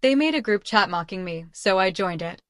They made a group chat mocking me, so I joined it.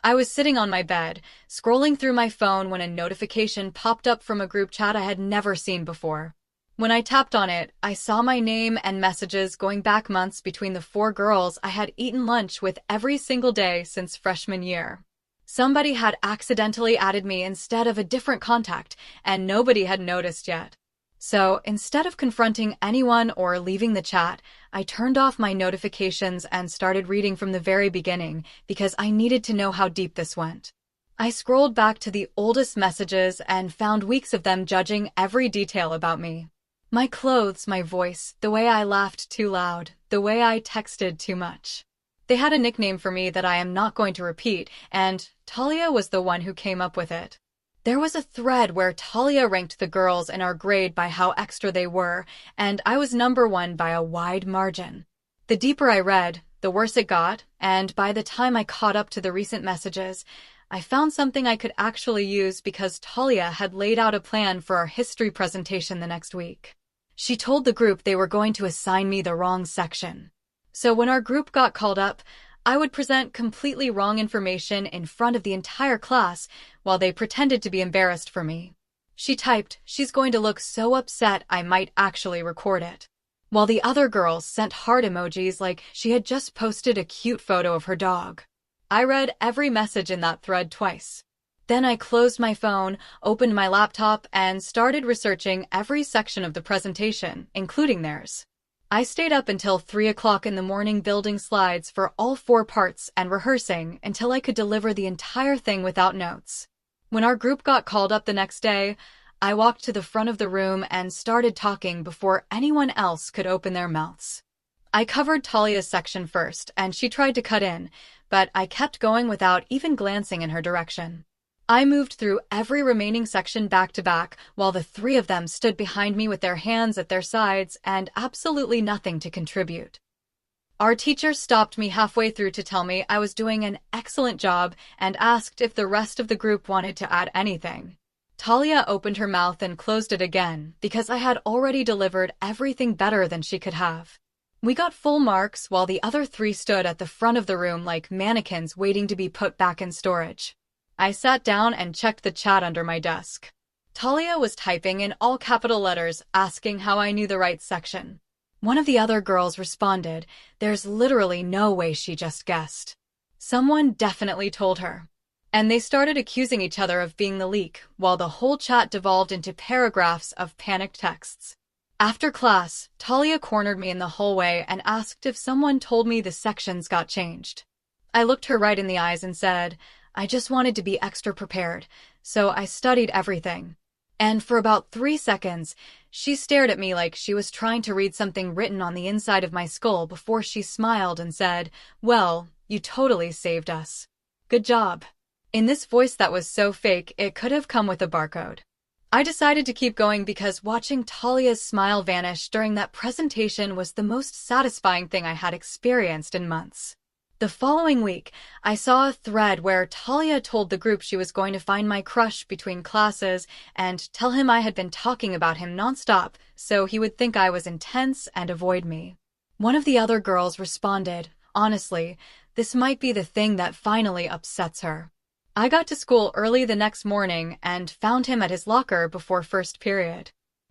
I was sitting on my bed, scrolling through my phone when a notification popped up from a group chat I had never seen before. When I tapped on it, I saw my name and messages going back months between the four girls I had eaten lunch with every single day since freshman year. Somebody had accidentally added me instead of a different contact, and nobody had noticed yet. So, instead of confronting anyone or leaving the chat, I turned off my notifications and started reading from the very beginning because I needed to know how deep this went. I scrolled back to the oldest messages and found weeks of them judging every detail about me. My clothes, my voice, the way I laughed too loud, the way I texted too much. They had a nickname for me that I am not going to repeat, and Talia was the one who came up with it. There was a thread where Talia ranked the girls in our grade by how extra they were, and I was number one by a wide margin. The deeper I read, the worse it got, and by the time I caught up to the recent messages, I found something I could actually use because Talia had laid out a plan for our history presentation the next week. She told the group they were going to assign me the wrong section. So when our group got called up, I would present completely wrong information in front of the entire class while they pretended to be embarrassed for me. She typed, "She's going to look so upset I might actually record it," while the other girls sent heart emojis like she had just posted a cute photo of her dog. I read every message in that thread twice. Then I closed my phone, opened my laptop, and started researching every section of the presentation, including theirs. I stayed up until 3 o'clock in the morning building slides for all 4 parts and rehearsing until I could deliver the entire thing without notes. When our group got called up the next day, I walked to the front of the room and started talking before anyone else could open their mouths. I covered Talia's section first, and she tried to cut in, but I kept going without even glancing in her direction. I moved through every remaining section back to back, while the 3 of them stood behind me with their hands at their sides and absolutely nothing to contribute. Our teacher stopped me halfway through to tell me I was doing an excellent job and asked if the rest of the group wanted to add anything. Talia opened her mouth and closed it again because I had already delivered everything better than she could have. We got full marks while the other 3 stood at the front of the room like mannequins waiting to be put back in storage. I sat down and checked the chat under my desk. Talia was typing in all capital letters asking how I knew the right section. One of the other girls responded, "There's literally no way she just guessed." Someone definitely told her. And they started accusing each other of being the leak, while the whole chat devolved into paragraphs of panicked texts. After class, Talia cornered me in the hallway and asked if someone told me the sections got changed. I looked her right in the eyes and said, "I just wanted to be extra prepared, so I studied everything." And for about 3 seconds, she stared at me like she was trying to read something written on the inside of my skull before she smiled and said, "Well, you totally saved us. Good job." In this voice that was so fake, it could have come with a barcode. I decided to keep going because watching Talia's smile vanish during that presentation was the most satisfying thing I had experienced in months. The following week, I saw a thread where Talia told the group she was going to find my crush between classes and tell him I had been talking about him nonstop so he would think I was intense and avoid me. One of the other girls responded, "Honestly, this might be the thing that finally upsets her." I got to school early the next morning and found him at his locker before first period.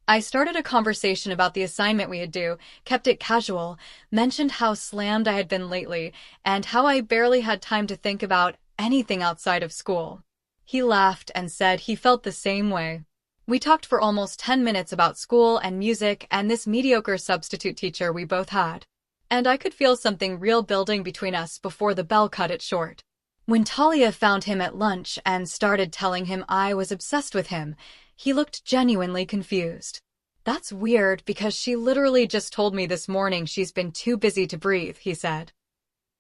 I started a conversation about the assignment we had due, kept it casual, mentioned how slammed I had been lately, and how I barely had time to think about anything outside of school. He laughed and said he felt the same way. We talked for almost 10 minutes about school and music and this mediocre substitute teacher we both had. And I could feel something real building between us before the bell cut it short. When Talia found him at lunch and started telling him I was obsessed with him, he looked genuinely confused. "That's weird because she literally just told me this morning she's been too busy to breathe," he said.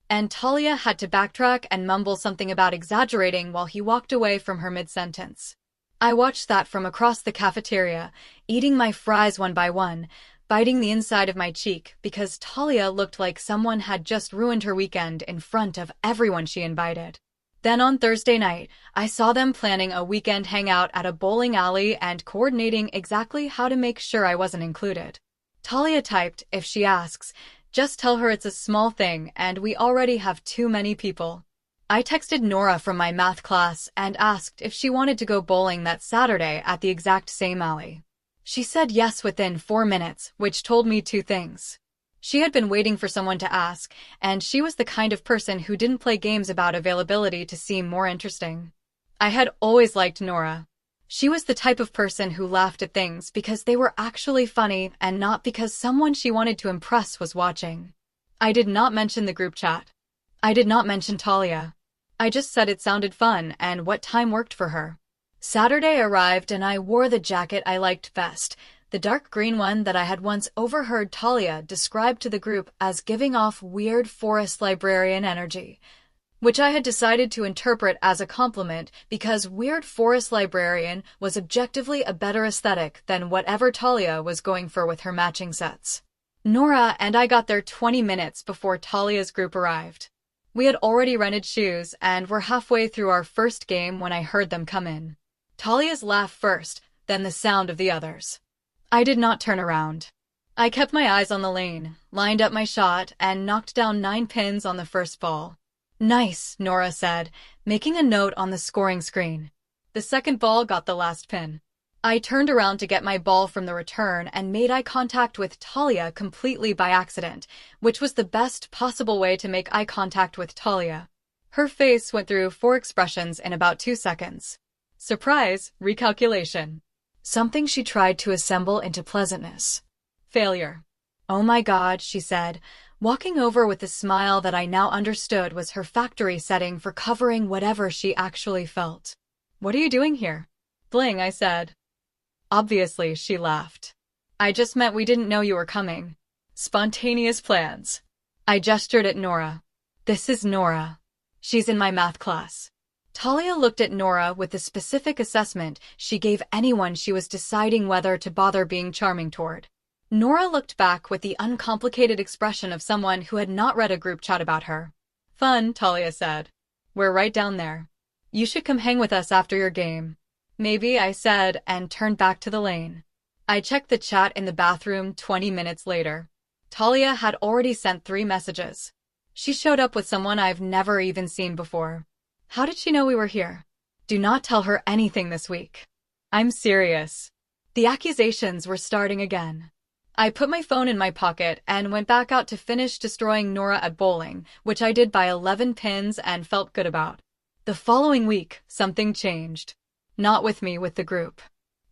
And Talia had to backtrack and mumble something about exaggerating while he walked away from her mid-sentence. I watched that from across the cafeteria, eating my fries one by one, biting the inside of my cheek because Talia looked like someone had just ruined her weekend in front of everyone she invited. Then on Thursday night, I saw them planning a weekend hangout at a bowling alley and coordinating exactly how to make sure I wasn't included. Talia typed, "If she asks, Just tell her it's a small thing and we already have too many people. I texted Nora from my math class and asked if she wanted to go bowling that Saturday at the exact same alley. She said yes within 4 minutes, which told me two things. She had been waiting for someone to ask, and she was the kind of person who didn't play games about availability to seem more interesting. I had always liked Nora. She was the type of person who laughed at things because they were actually funny and not because someone she wanted to impress was watching. I did not mention the group chat. I did not mention Talia. I just said it sounded fun and what time worked for her. Saturday arrived and I wore the jacket I liked best, the dark green one that I had once overheard Talia describe to the group as giving off weird forest librarian energy, which I had decided to interpret as a compliment because weird forest librarian was objectively a better aesthetic than whatever Talia was going for with her matching sets. Nora and I got there 20 minutes before Talia's group arrived. We had already rented shoes and were halfway through our first game when I heard them come in. Talia's laugh first, then the sound of the others. I did not turn around. I kept my eyes on the lane, lined up my shot, and knocked down 9 pins on the first ball. Nice, Nora said, making a note on the scoring screen. The second ball got the last pin. I turned around to get my ball from the return and made eye contact with Talia completely by accident, which was the best possible way to make eye contact with Talia. Her face went through 4 expressions in about 2 seconds. Surprise, recalculation. Something she tried to assemble into pleasantness. Failure. Oh my God, she said, walking over with a smile that I now understood was her factory setting for covering whatever she actually felt. What are you doing here? Bling, I said. Obviously, she laughed. I just meant we didn't know you were coming. Spontaneous plans. I gestured at Nora. This is Nora. She's in my math class. Talia looked at Nora with the specific assessment she gave anyone she was deciding whether to bother being charming toward. Nora looked back with the uncomplicated expression of someone who had not read a group chat about her. Fun, Talia said. We're right down there. You should come hang with us after your game. Maybe, I said, and turned back to the lane. I checked the chat in the bathroom 20 minutes later. Talia had already sent 3 messages. She showed up with someone I've never even seen before. How did she know we were here? Do not tell her anything this week. I'm serious. The accusations were starting again. I put my phone in my pocket and went back out to finish destroying Nora at bowling, which I did by 11 pins and felt good about. The following week, something changed. Not with me, with the group.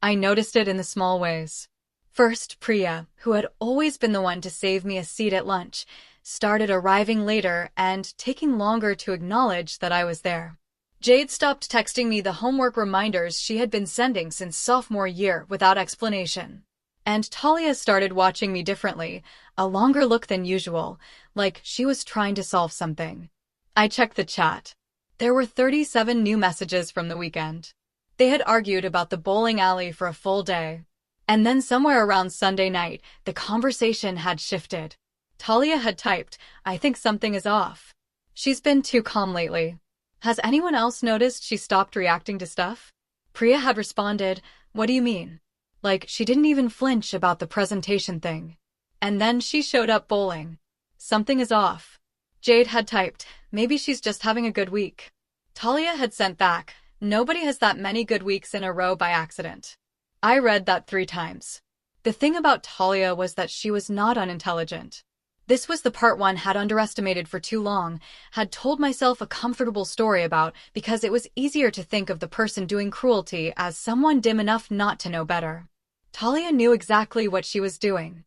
I noticed it in the small ways. First, Priya, who had always been the one to save me a seat at lunch, started arriving later and taking longer to acknowledge that I was there. Jade stopped texting me the homework reminders she had been sending since sophomore year without explanation. And Talia started watching me differently, a longer look than usual, like she was trying to solve something. I checked the chat. There were 37 new messages from the weekend. They had argued about the bowling alley for a full day. And then somewhere around Sunday night, the conversation had shifted. Talia had typed, I think something is off. She's been too calm lately. Has anyone else noticed she stopped reacting to stuff? Priya had responded, what do you mean? Like she didn't even flinch about the presentation thing. And then she showed up bowling. Something is off. Jade had typed, maybe she's just having a good week. Talia had sent back, nobody has that many good weeks in a row by accident. I read that 3 times. The thing about Talia was that she was not unintelligent. This was the part one had underestimated for too long, had told myself a comfortable story about because it was easier to think of the person doing cruelty as someone dim enough not to know better. Talia knew exactly what she was doing.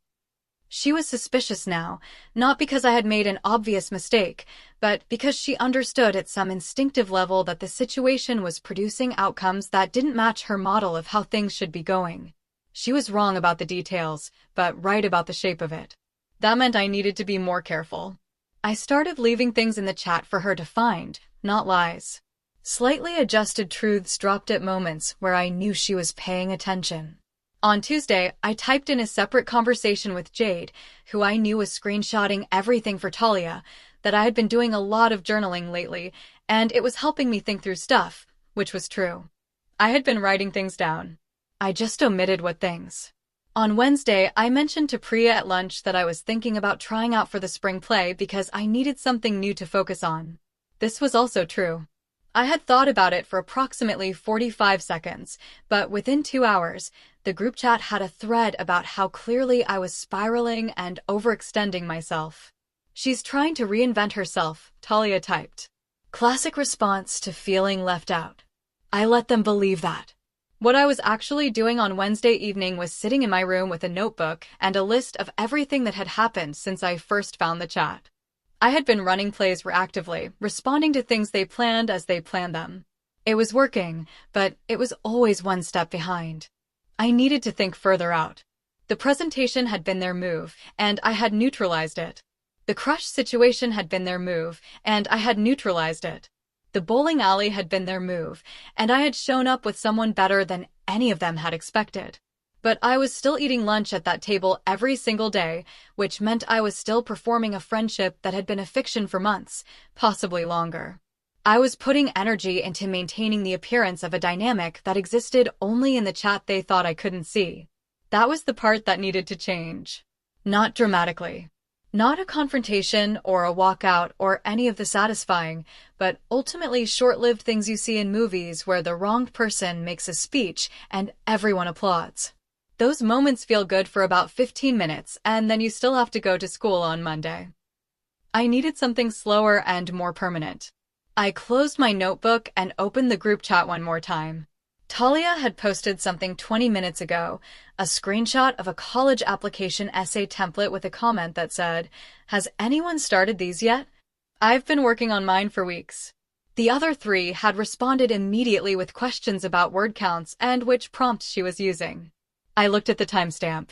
She was suspicious now, not because I had made an obvious mistake, but because she understood at some instinctive level that the situation was producing outcomes that didn't match her model of how things should be going. She was wrong about the details, but right about the shape of it. That meant I needed to be more careful. I started leaving things in the chat for her to find, not lies. Slightly adjusted truths dropped at moments where I knew she was paying attention. On Tuesday, I typed in a separate conversation with Jade, who I knew was screenshotting everything for Talia, that I had been doing a lot of journaling lately, and it was helping me think through stuff, which was true. I had been writing things down. I just omitted what things. On Wednesday, I mentioned to Priya at lunch that I was thinking about trying out for the spring play because I needed something new to focus on. This was also true. I had thought about it for approximately 45 seconds, but within 2 hours, the group chat had a thread about how clearly I was spiraling and overextending myself. "She's trying to reinvent herself," Talia typed. Classic response to feeling left out. I let them believe that. What I was actually doing on Wednesday evening was sitting in my room with a notebook and a list of everything that had happened since I first found the chat. I had been running plays reactively, responding to things they planned as they planned them. It was working, but it was always one step behind. I needed to think further out. The presentation had been their move, and I had neutralized it. The crush situation had been their move, and I had neutralized it. The bowling alley had been their move, and I had shown up with someone better than any of them had expected. But I was still eating lunch at that table every single day, which meant I was still performing a friendship that had been a fiction for months, possibly longer. I was putting energy into maintaining the appearance of a dynamic that existed only in the chat they thought I couldn't see. That was the part that needed to change. Not dramatically. Not a confrontation or a walkout or any of the satisfying, but ultimately short-lived things you see in movies where the wronged person makes a speech and everyone applauds. Those moments feel good for about 15 minutes, and then you still have to go to school on Monday. I needed something slower and more permanent. I closed my notebook and opened the group chat one more time. Talia had posted something 20 minutes ago, a screenshot of a college application essay template with a comment that said, "Has anyone started these yet? I've been working on mine for weeks." The other three had responded immediately with questions about word counts and which prompt she was using. I looked at the timestamp.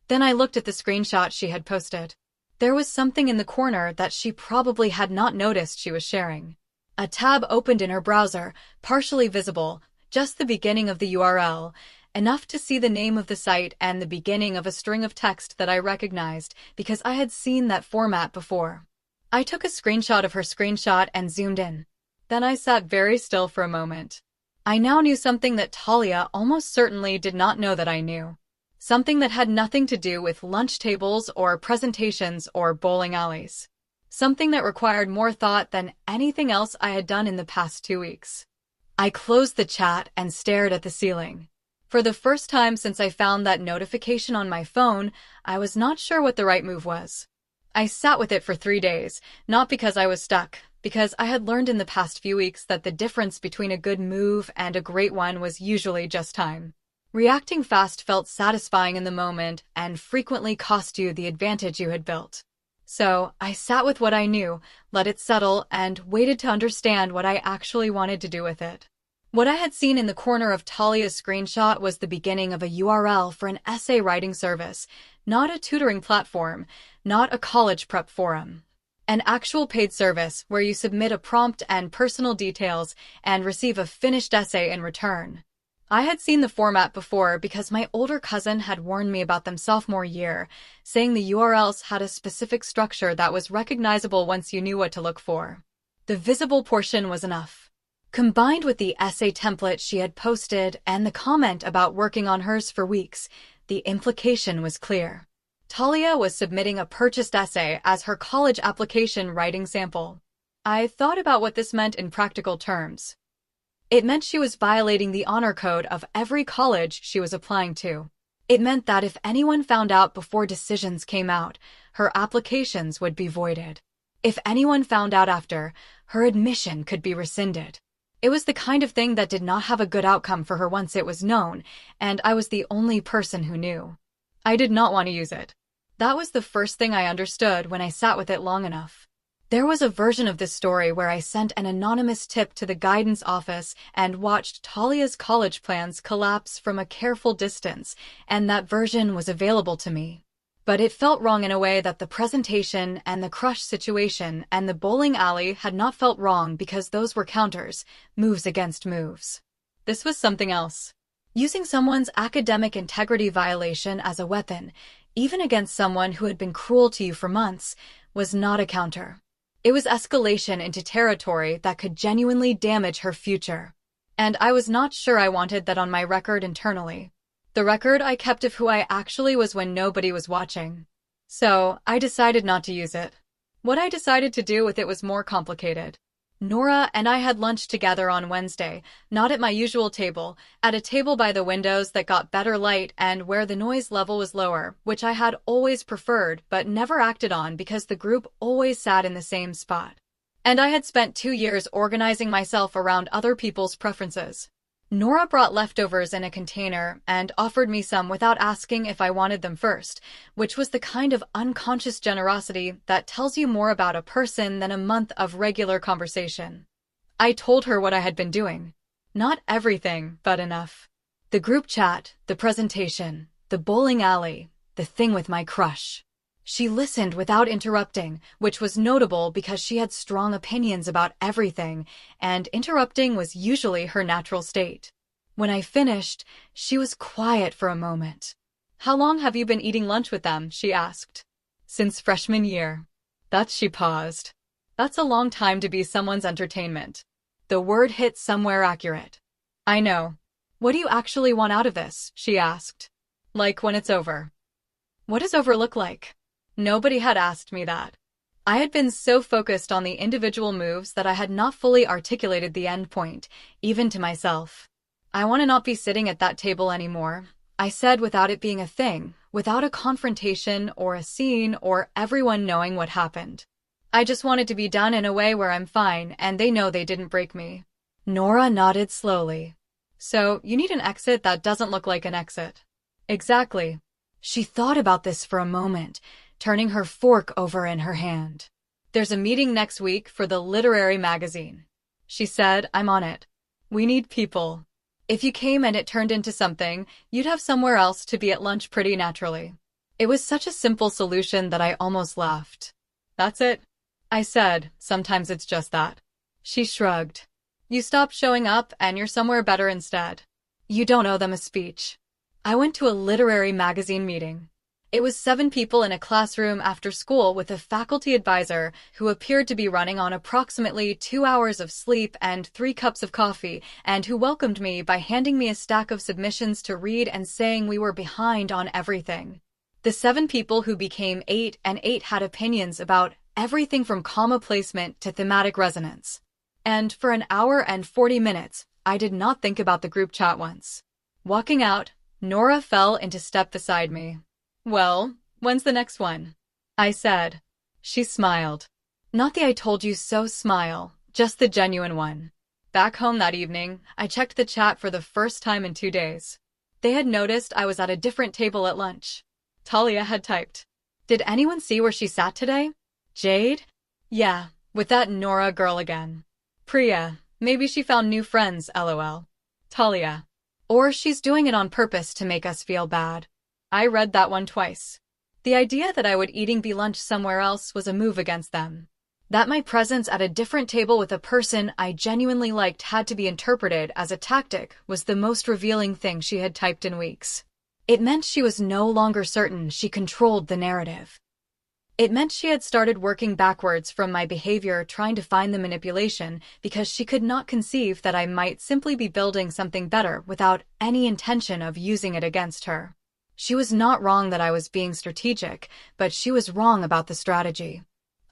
Then I looked at the screenshot she had posted. There was something in the corner that she probably had not noticed she was sharing. A tab opened in her browser, partially visible, just the beginning of the URL, enough to see the name of the site and the beginning of a string of text that I recognized because I had seen that format before. I took a screenshot of her screenshot and zoomed in. Then I sat very still for a moment. I now knew something that Talia almost certainly did not know that I knew. Something that had nothing to do with lunch tables or presentations or bowling alleys. Something that required more thought than anything else I had done in the past 2 weeks. I closed the chat and stared at the ceiling. For the first time since I found that notification on my phone, I was not sure what the right move was. I sat with it for 3 days, not because I was stuck, because I had learned in the past few weeks that the difference between a good move and a great one was usually just time. Reacting fast felt satisfying in the moment and frequently cost you the advantage you had built. So I sat with what I knew, let it settle, and waited to understand what I actually wanted to do with it. What I had seen in the corner of Talia's screenshot was the beginning of a URL for an essay writing service, not a tutoring platform, not a college prep forum. An actual paid service where you submit a prompt and personal details and receive a finished essay in return. I had seen the format before because my older cousin had warned me about them sophomore year, saying the URLs had a specific structure that was recognizable once you knew what to look for. The visible portion was enough. Combined with the essay template she had posted and the comment about working on hers for weeks, the implication was clear. Talia was submitting a purchased essay as her college application writing sample. I thought about what this meant in practical terms. It meant she was violating the honor code of every college she was applying to. It meant that if anyone found out before decisions came out, her applications would be voided. If anyone found out after, her admission could be rescinded. It was the kind of thing that did not have a good outcome for her once it was known, and I was the only person who knew. I did not want to use it. That was the first thing I understood when I sat with it long enough. There was a version of this story where I sent an anonymous tip to the guidance office and watched Talia's college plans collapse from a careful distance, and that version was available to me. But it felt wrong in a way that the presentation and the crush situation and the bowling alley had not felt wrong because those were counters, moves against moves. This was something else. Using someone's academic integrity violation as a weapon, even against someone who had been cruel to you for months, was not a counter. It was escalation into territory that could genuinely damage her future. And I was not sure I wanted that on my record internally. The record I kept of who I actually was when nobody was watching. So, I decided not to use it. What I decided to do with it was more complicated. Nora and I had lunch together on Wednesday, not at my usual table, at a table by the windows that got better light and where the noise level was lower, which I had always preferred but never acted on because the group always sat in the same spot. And I had spent 2 years organizing myself around other people's preferences. Nora brought leftovers in a container and offered me some without asking if I wanted them first, which was the kind of unconscious generosity that tells you more about a person than a month of regular conversation. I told her what I had been doing. Not everything, but enough. The group chat, the presentation, the bowling alley, the thing with my crush. She listened without interrupting, which was notable because she had strong opinions about everything, and interrupting was usually her natural state. When I finished, she was quiet for a moment. "How long have you been eating lunch with them?" she asked. "Since freshman year." She paused. That's a long time to be someone's entertainment. The word hit somewhere accurate. "I know. What do you actually want out of this?" she asked. "Like when it's over." What does over look like? Nobody had asked me that. I had been so focused on the individual moves that I had not fully articulated the end point, even to myself. "I want to not be sitting at that table anymore," I said without it being a thing, without a confrontation or a scene or everyone knowing what happened. I just wanted to be done in a way where I'm fine and they know they didn't break me. Nora nodded slowly. "So, you need an exit that doesn't look like an exit." "Exactly." She thought about this for a moment, turning her fork over in her hand. "There's a meeting next week for the literary magazine." She said, "I'm on it. We need people. If you came and it turned into something, you'd have somewhere else to be at lunch pretty naturally." It was such a simple solution that I almost laughed. "That's it?" I said, "Sometimes it's just that." She shrugged. "You stopped showing up and you're somewhere better instead. You don't owe them a speech." I went to a literary magazine meeting. It was 7 people in a classroom after school with a faculty advisor who appeared to be running on approximately 2 hours of sleep and 3 cups of coffee, and who welcomed me by handing me a stack of submissions to read and saying we were behind on everything. The 7 people who became 8 and 8 had opinions about everything from comma placement to thematic resonance. And for an hour and 40 minutes, I did not think about the group chat once. Walking out, Nora fell into step beside me. "Well, when's the next one?" I said. She smiled. Not the "I told you so" smile, just the genuine one. Back home that evening, I checked the chat for the first time in 2 days. They had noticed I was at a different table at lunch. Talia had typed, "Did anyone see where she sat today? Jade? Yeah, with that Nora girl again. Priya, maybe she found new friends, lol. Talia, or she's doing it on purpose to make us feel bad." I read that one twice. The idea that I would eating be lunch somewhere else was a move against them. That my presence at a different table with a person I genuinely liked had to be interpreted as a tactic was the most revealing thing she had typed in weeks. It meant she was no longer certain she controlled the narrative. It meant she had started working backwards from my behavior, trying to find the manipulation, because she could not conceive that I might simply be building something better without any intention of using it against her. She was not wrong that I was being strategic, but she was wrong about the strategy.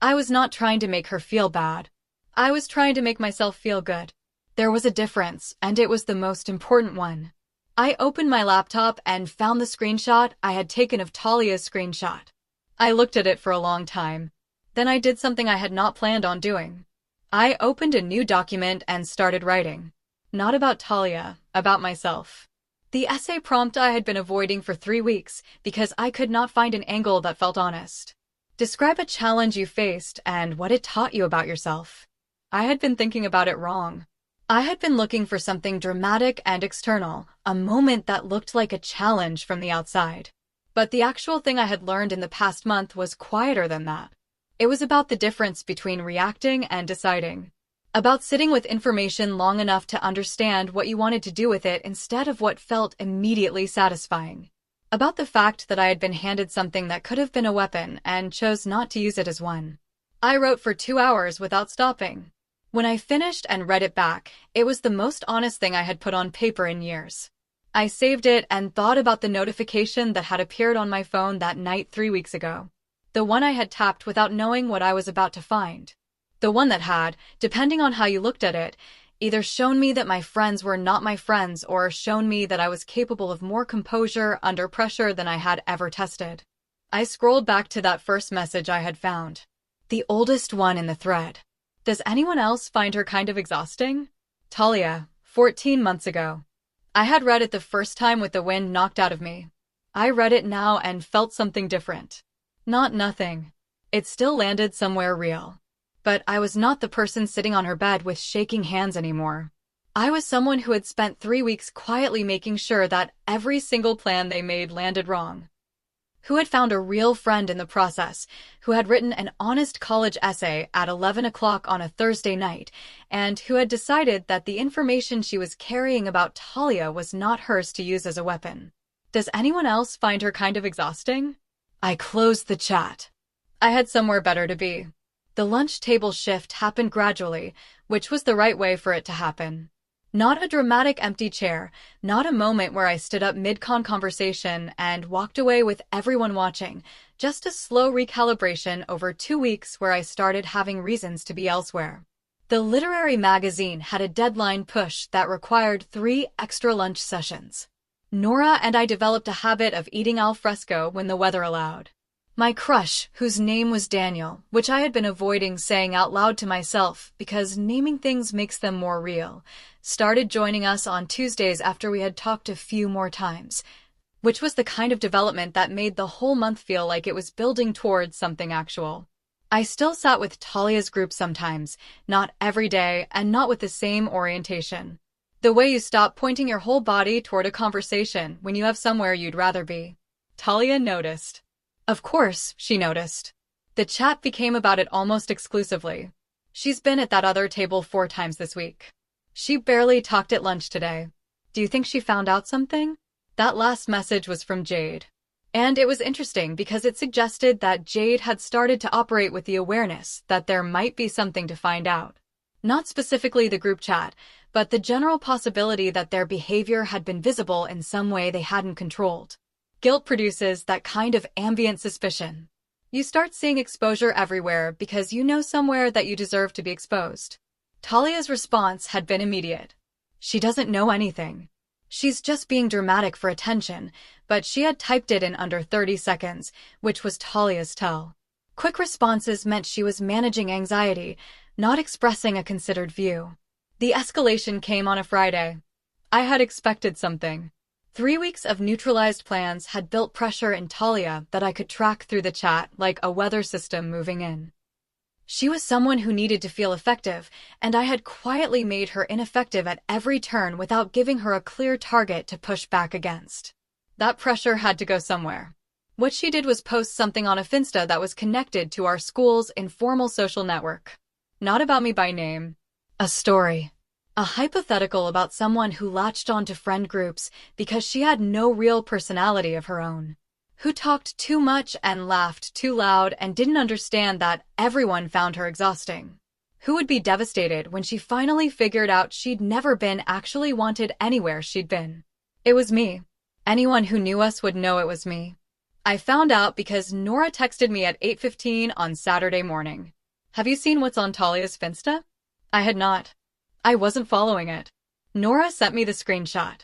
I was not trying to make her feel bad. I was trying to make myself feel good. There was a difference, and it was the most important one. I opened my laptop and found the screenshot I had taken of Talia's screenshot. I looked at it for a long time. Then I did something I had not planned on doing. I opened a new document and started writing. Not about Talia, about myself. The essay prompt I had been avoiding for 3 weeks because I could not find an angle that felt honest. Describe a challenge you faced and what it taught you about yourself. I had been thinking about it wrong. I had been looking for something dramatic and external, a moment that looked like a challenge from the outside. But the actual thing I had learned in the past month was quieter than that. It was about the difference between reacting and deciding. About sitting with information long enough to understand what you wanted to do with it instead of what felt immediately satisfying. About the fact that I had been handed something that could have been a weapon and chose not to use it as one. I wrote for 2 hours without stopping. When I finished and read it back, it was the most honest thing I had put on paper in years. I saved it and thought about the notification that had appeared on my phone that night 3 weeks ago. The one I had tapped without knowing what I was about to find. The one that had, depending on how you looked at it, either shown me that my friends were not my friends or shown me that I was capable of more composure under pressure than I had ever tested. I scrolled back to that first message I had found. The oldest one in the thread. Does anyone else find her kind of exhausting? Talia, 14 months ago. I had read it the first time with the wind knocked out of me. I read it now and felt something different. Not nothing. It still landed somewhere real. But I was not the person sitting on her bed with shaking hands anymore. I was someone who had spent 3 weeks quietly making sure that every single plan they made landed wrong. Who had found a real friend in the process, who had written an honest college essay at 11 o'clock on a Thursday night, and who had decided that the information she was carrying about Talia was not hers to use as a weapon. Does anyone else find her kind of exhausting? I closed the chat. I had somewhere better to be. The lunch table shift happened gradually, which was the right way for it to happen. Not a dramatic empty chair, not a moment where I stood up mid-con conversation and walked away with everyone watching, just a slow recalibration over 2 weeks where I started having reasons to be elsewhere. The literary magazine had a deadline push that required 3 extra lunch sessions. Nora and I developed a habit of eating al fresco when the weather allowed. My crush, whose name was Daniel, which I had been avoiding saying out loud to myself because naming things makes them more real, started joining us on Tuesdays after we had talked a few more times, which was the kind of development that made the whole month feel like it was building towards something actual. I still sat with Talia's group sometimes, not every day and not with the same orientation. The way you stop pointing your whole body toward a conversation when you have somewhere you'd rather be. Talia noticed. Of course, she noticed. The chat became about it almost exclusively. She's been at that other table 4 times this week. She barely talked at lunch today. Do you think she found out something? That last message was from Jade. And it was interesting because it suggested that Jade had started to operate with the awareness that there might be something to find out. Not specifically the group chat, but the general possibility that their behavior had been visible in some way they hadn't controlled. Guilt produces that kind of ambient suspicion. You start seeing exposure everywhere because you know somewhere that you deserve to be exposed. Talia's response had been immediate. She doesn't know anything. She's just being dramatic for attention, but she had typed it in under 30 seconds, which was Talia's tell. Quick responses meant she was managing anxiety, not expressing a considered view. The escalation came on a Friday. I had expected something. 3 weeks of neutralized plans had built pressure in Talia that I could track through the chat like a weather system moving in. She was someone who needed to feel effective, and I had quietly made her ineffective at every turn without giving her a clear target to push back against. That pressure had to go somewhere. What she did was post something on a Finsta that was connected to our school's informal social network. Not about me by name. A story. A hypothetical about someone who latched onto friend groups because she had no real personality of her own. Who talked too much and laughed too loud and didn't understand that everyone found her exhausting. Who would be devastated when she finally figured out she'd never been actually wanted anywhere she'd been. It was me. Anyone who knew us would know it was me. I found out because Nora texted me at 8:15 on Saturday morning. Have you seen what's on Talia's Finsta? I had not. I wasn't following it. Nora sent me the screenshot.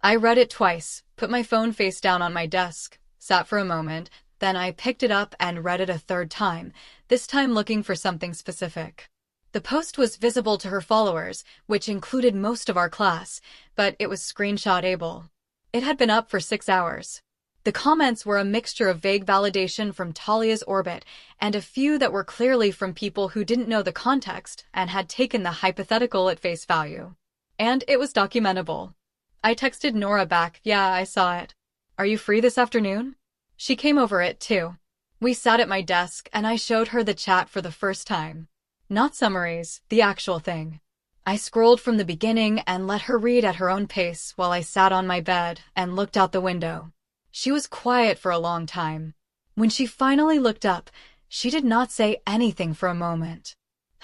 I read it twice, put my phone face down on my desk, sat for a moment, then I picked it up and read it a 3rd time, this time looking for something specific. The post was visible to her followers, which included most of our class, but it was screenshot-able. It had been up for 6 hours. The comments were a mixture of vague validation from Talia's orbit and a few that were clearly from people who didn't know the context and had taken the hypothetical at face value. And it was documentable. I texted Nora back, yeah, I saw it. Are you free this afternoon? She came over it too. We sat at my desk and I showed her the chat for the first time. Not summaries, the actual thing. I scrolled from the beginning and let her read at her own pace while I sat on my bed and looked out the window. She was quiet for a long time. When she finally looked up, she did not say anything for a moment.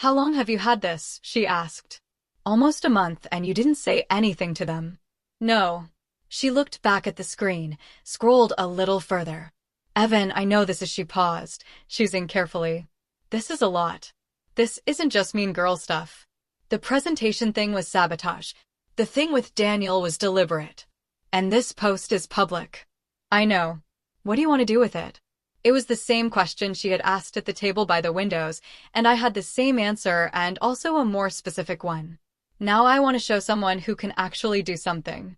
How long have you had this? She asked. Almost a month, and you didn't say anything to them. No. She looked back at the screen, scrolled a little further. Evan, I know this is she paused, choosing carefully. This is a lot. This isn't just mean girl stuff. The presentation thing was sabotage. The thing with Daniel was deliberate. And this post is public. I know. What do you want to do with it? It was the same question she had asked at the table by the windows, and I had the same answer and also a more specific one. Now I want to show someone who can actually do something.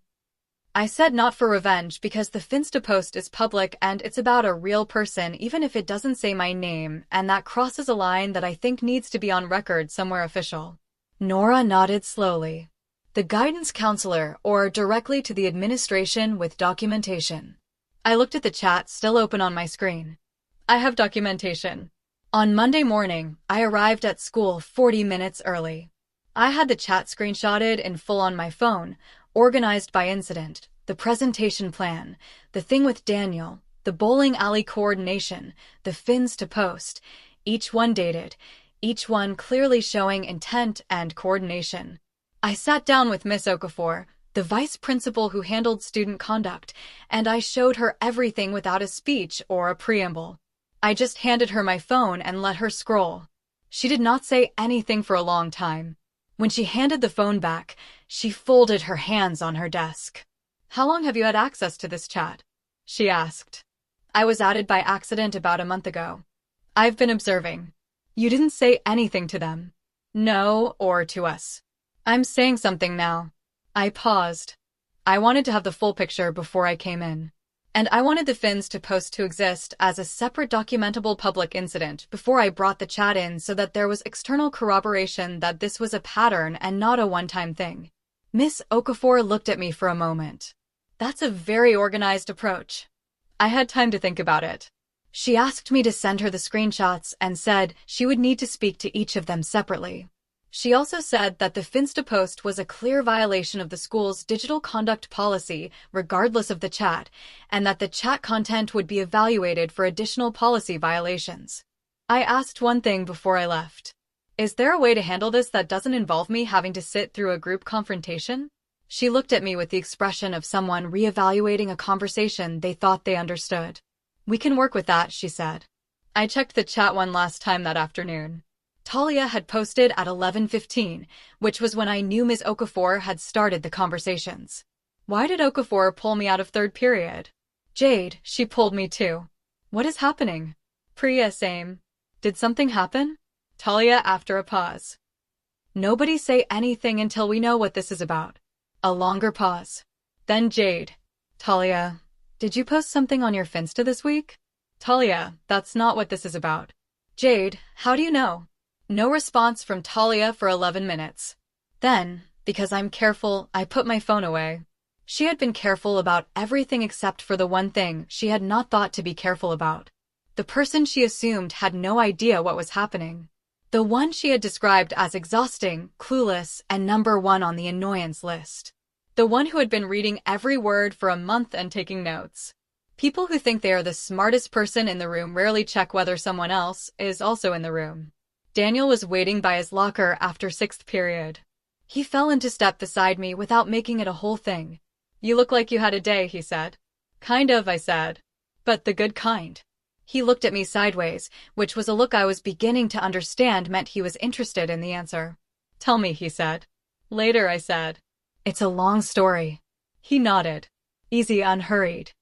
I said not for revenge because the Finsta post is public and it's about a real person even if it doesn't say my name, and that crosses a line that I think needs to be on record somewhere official. Nora nodded slowly. The guidance counselor or directly to the administration with documentation. I looked at the chat still open on my screen. I have documentation. On Monday morning, I arrived at school 40 minutes early. I had the chat screenshotted in full on my phone, organized by incident, the presentation plan, the thing with Daniel, the bowling alley coordination, the fins to post, each one dated, each one clearly showing intent and coordination. I sat down with Miss Okafor, the vice principal who handled student conduct, and I showed her everything without a speech or a preamble. I just handed her my phone and let her scroll. She did not say anything for a long time. When she handed the phone back, she folded her hands on her desk. How long have you had access to this chat? She asked. I was added by accident about a month ago. I've been observing. You didn't say anything to them. No, or to us. I'm saying something now. I paused. I wanted to have the full picture before I came in. And I wanted the fins to post to exist as a separate documentable public incident before I brought the chat in so that there was external corroboration that this was a pattern and not a one-time thing. Miss Okafor looked at me for a moment. That's a very organized approach. I had time to think about it. She asked me to send her the screenshots and said she would need to speak to each of them separately. She also said that the Finsta post was a clear violation of the school's digital conduct policy, regardless of the chat, and that the chat content would be evaluated for additional policy violations. I asked one thing before I left. Is there a way to handle this that doesn't involve me having to sit through a group confrontation? She looked at me with the expression of someone reevaluating a conversation they thought they understood. We can work with that, she said. I checked the chat one last time that afternoon. Talia had posted at 11:15, which was when I knew Ms. Okafor had started the conversations. Why did Okafor pull me out of third period? Jade, she pulled me too. What is happening? Priya, same. Did something happen? Talia after a pause. Nobody say anything until we know what this is about. A longer pause. Then Jade. Talia, did you post something on your Finsta this week? Talia, that's not what this is about. Jade, how do you know? No response from Talia for 11 minutes. Then, because I'm careful, I put my phone away. She had been careful about everything except for the one thing she had not thought to be careful about. The person she assumed had no idea what was happening. The one she had described as exhausting, clueless, and number one on the annoyance list. The one who had been reading every word for a month and taking notes. People who think they are the smartest person in the room rarely check whether someone else is also in the room. Daniel was waiting by his locker after 6th period. He fell into step beside me without making it a whole thing. You look like you had a day, he said. Kind of, I said. But the good kind. He looked at me sideways, which was a look I was beginning to understand meant he was interested in the answer. Tell me, he said. Later, I said. It's a long story. He nodded. Easy, unhurried.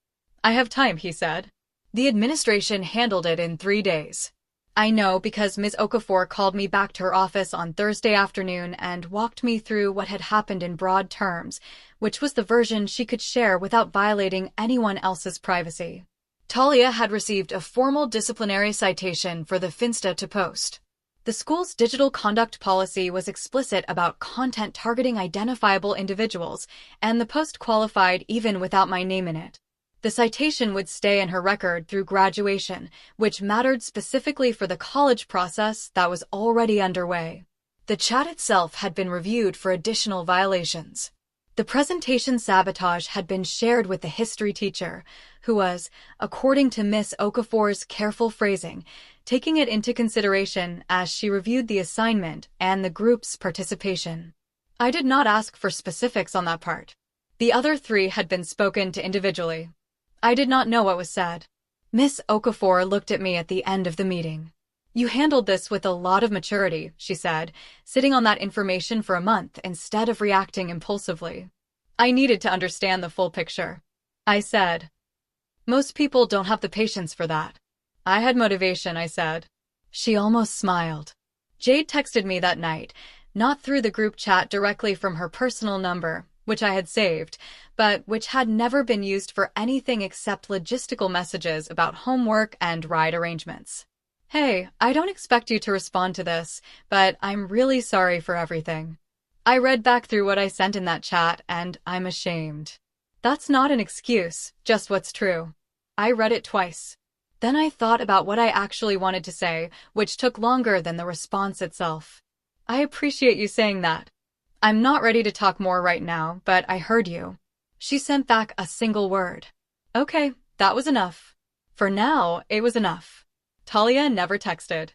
I have time, he said. The administration handled it in 3 days. I know because Ms. Okafor called me back to her office on Thursday afternoon and walked me through what had happened in broad terms, which was the version she could share without violating anyone else's privacy. Talia had received a formal disciplinary citation for the Finsta to post. The school's digital conduct policy was explicit about content targeting identifiable individuals, and the post qualified even without my name in it. The citation would stay in her record through graduation, which mattered specifically for the college process that was already underway. The chat itself had been reviewed for additional violations. The presentation sabotage had been shared with the history teacher, who was, according to Miss Okafor's careful phrasing, taking it into consideration as she reviewed the assignment and the group's participation. I did not ask for specifics on that part. The other three had been spoken to individually. I did not know what was said. Miss Okafor looked at me at the end of the meeting. "You handled this with a lot of maturity," she said, "sitting on that information for a month instead of reacting impulsively." I needed to understand the full picture. I said, "Most people don't have the patience for that." "I had motivation," I said. She almost smiled. Jade texted me that night, not through the group chat directly from her personal number, which I had saved, but which had never been used for anything except logistical messages about homework and ride arrangements. "Hey, I don't expect you to respond to this, but I'm really sorry for everything." I read back through what I sent in that chat, and I'm ashamed. That's not an excuse, just what's true. I read it twice. Then I thought about what I actually wanted to say, which took longer than the response itself. "I appreciate you saying that. I'm not ready to talk more right now, but I heard you." She sent back a single word. Okay, that was enough. For now, it was enough. Talia never texted.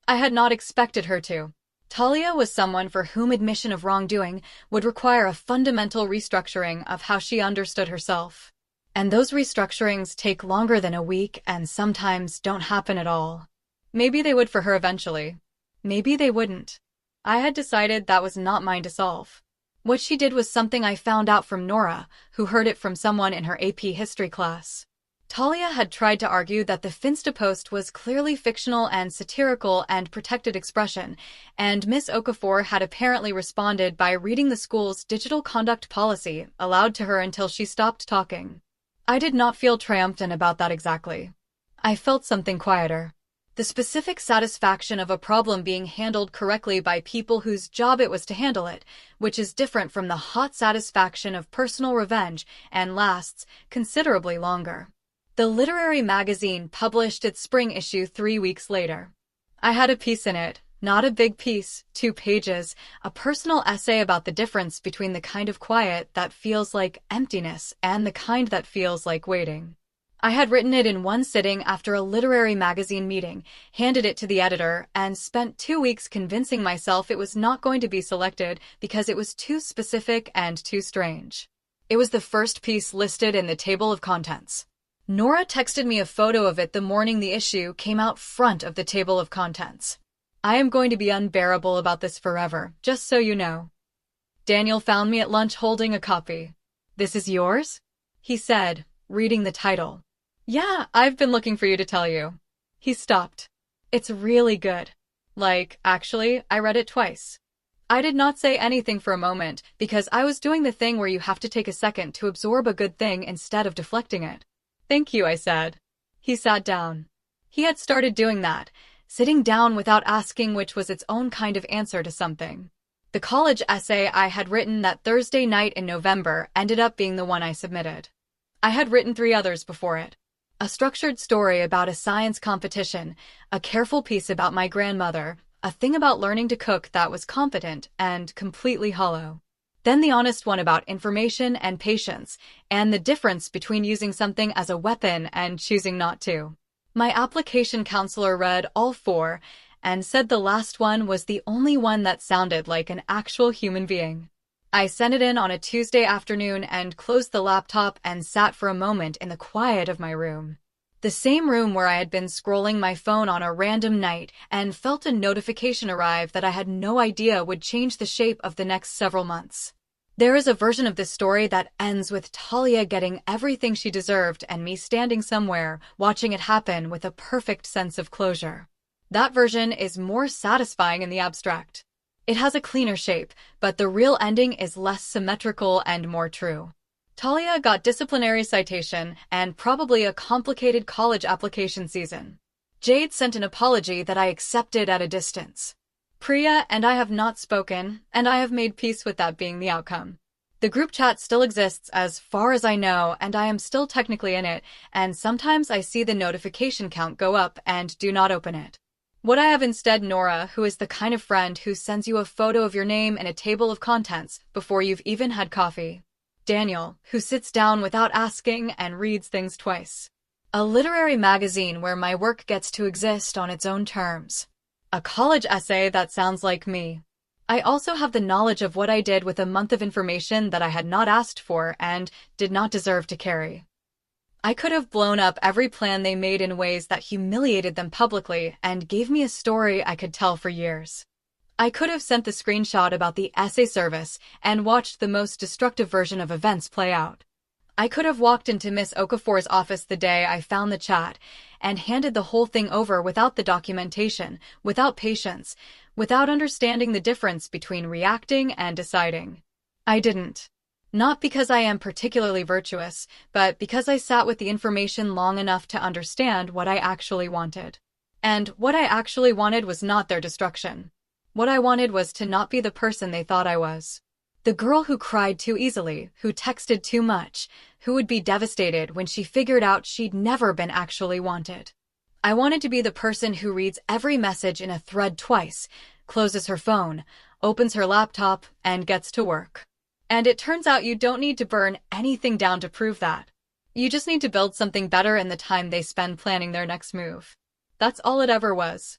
I had not expected her to. Talia was someone for whom admission of wrongdoing would require a fundamental restructuring of how she understood herself. And those restructurings take longer than a week and sometimes don't happen at all. Maybe they would for her eventually. Maybe they wouldn't. I had decided that was not mine to solve. What she did was something I found out from Nora, who heard it from someone in her AP history class. Talia had tried to argue that the Finsta post was clearly fictional and satirical and protected expression, and Miss Okafor had apparently responded by reading the school's digital conduct policy aloud to her until she stopped talking. I did not feel triumphant about that exactly. I felt something quieter. The specific satisfaction of a problem being handled correctly by people whose job it was to handle it, which is different from the hot satisfaction of personal revenge and lasts considerably longer. The literary magazine published its spring issue 3 weeks later. I had a piece in it, not a big piece, 2 pages, a personal essay about the difference between the kind of quiet that feels like emptiness and the kind that feels like waiting. I had written it in one sitting after a literary magazine meeting, handed it to the editor, and spent 2 weeks convincing myself it was not going to be selected because it was too specific and too strange. It was the first piece listed in the table of contents. Nora texted me a photo of it the morning the issue came out front of the table of contents. "I am going to be unbearable about this forever, just so you know." Daniel found me at lunch holding a copy. "This is yours?" he said, reading the title. "Yeah, I've been looking for you to tell you." He stopped. "It's really good. Actually, I read it twice." I did not say anything for a moment because I was doing the thing where you have to take a second to absorb a good thing instead of deflecting it. "Thank you," I said. He sat down. He had started doing that, sitting down without asking, which was its own kind of answer to something. The college essay I had written that Thursday night in November ended up being the one I submitted. I had written 3 others before it. A structured story about a science competition, a careful piece about my grandmother, a thing about learning to cook that was competent and completely hollow. Then the honest one about information and patience, and the difference between using something as a weapon and choosing not to. My application counselor read all 4 and said the last one was the only one that sounded like an actual human being. I sent it in on a Tuesday afternoon and closed the laptop and sat for a moment in the quiet of my room. The same room where I had been scrolling my phone on a random night and felt a notification arrive that I had no idea would change the shape of the next several months. There is a version of this story that ends with Talia getting everything she deserved and me standing somewhere, watching it happen with a perfect sense of closure. That version is more satisfying in the abstract. It has a cleaner shape, but the real ending is less symmetrical and more true. Talia got disciplinary citation and probably a complicated college application season. Jade sent an apology that I accepted at a distance. Priya and I have not spoken, and I have made peace with that being the outcome. The group chat still exists as far as I know, and I am still technically in it, and sometimes I see the notification count go up and do not open it. What I have instead Nora, who is the kind of friend who sends you a photo of your name and a table of contents before you've even had coffee. Daniel, who sits down without asking and reads things twice. A literary magazine where my work gets to exist on its own terms. A college essay that sounds like me. I also have the knowledge of what I did with a month of information that I had not asked for and did not deserve to carry. I could have blown up every plan they made in ways that humiliated them publicly and gave me a story I could tell for years. I could have sent the screenshot about the essay service and watched the most destructive version of events play out. I could have walked into Miss Okafor's office the day I found the chat and handed the whole thing over without the documentation, without patience, without understanding the difference between reacting and deciding. I didn't. Not because I am particularly virtuous, but because I sat with the information long enough to understand what I actually wanted. And what I actually wanted was not their destruction. What I wanted was to not be the person they thought I was. The girl who cried too easily, who texted too much, who would be devastated when she figured out she'd never been actually wanted. I wanted to be the person who reads every message in a thread twice, closes her phone, opens her laptop, and gets to work. And it turns out you don't need to burn anything down to prove that. You just need to build something better in the time they spend planning their next move. That's all it ever was.